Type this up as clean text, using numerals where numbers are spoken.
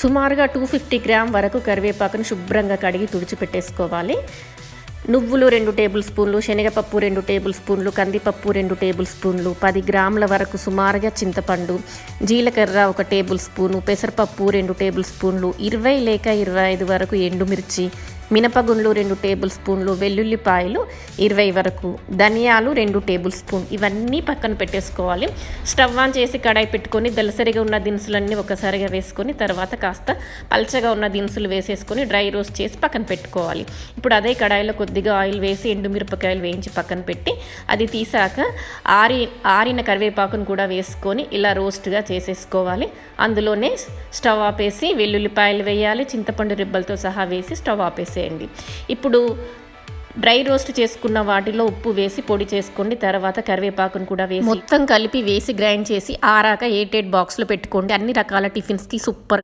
సుమారుగా 250 గ్రామ్ వరకు కరివేపాకును శుభ్రంగా కడిగి తుడిచిపెట్టేసుకోవాలి. నువ్వులు 2 టేబుల్ స్పూన్లు, శనగపప్పు 2 టేబుల్ స్పూన్లు, కందిపప్పు 2 టేబుల్ స్పూన్లు, 10 గ్రాముల వరకు సుమారుగా చింతపండు, జీలకర్ర 1 టేబుల్ స్పూను, పెసరపప్పు 2 టేబుల్ స్పూన్లు, 20 లేక 25 వరకు ఎండుమిర్చి, మినపగుండ్లు 2 టేబుల్ స్పూన్లు, వెల్లుల్లిపాయలు 20 వరకు, ధనియాలు 2 టేబుల్ స్పూన్. ఇవన్నీ పక్కన పెట్టేసుకోవాలి. స్టవ్ ఆన్ చేసి కడాయి పెట్టుకొని దలసరిగా ఉన్న దినుసులన్నీ ఒకసారిగా వేసుకొని తర్వాత కాస్త పల్చగా ఉన్న దినుసులు వేసేసుకొని డ్రై రోస్ట్ చేసి పక్కన పెట్టుకోవాలి. ఇప్పుడు అదే కడాయిలో కొద్దిగా ఆయిల్ వేసి ఎండుమిరపకాయలు వేయించి పక్కన పెట్టి అది తీసాక ఆరిన కరివేపాకును కూడా వేసుకొని ఇలా రోస్ట్గా చేసేసుకోవాలి. అందులోనే స్టవ్ ఆపేసి వెల్లుల్లిపాయలు వేయాలి, చింతపండు రిబ్బలతో సహా వేసి స్టవ్ ఆపేసేయండి. ఇప్పుడు డ్రై రోస్ట్ చేసుకున్న వాటిలో ఉప్పు వేసి పొడి చేసుకోండి. తర్వాత కరివేపాకును కూడా వేసి మొత్తం కలిపి వేసి గ్రైండ్ చేసి ఆరాక ఎయిటెడ్ బాక్స్లో పెట్టుకోండి. అన్ని రకాల టిఫిన్స్కి సూపర్.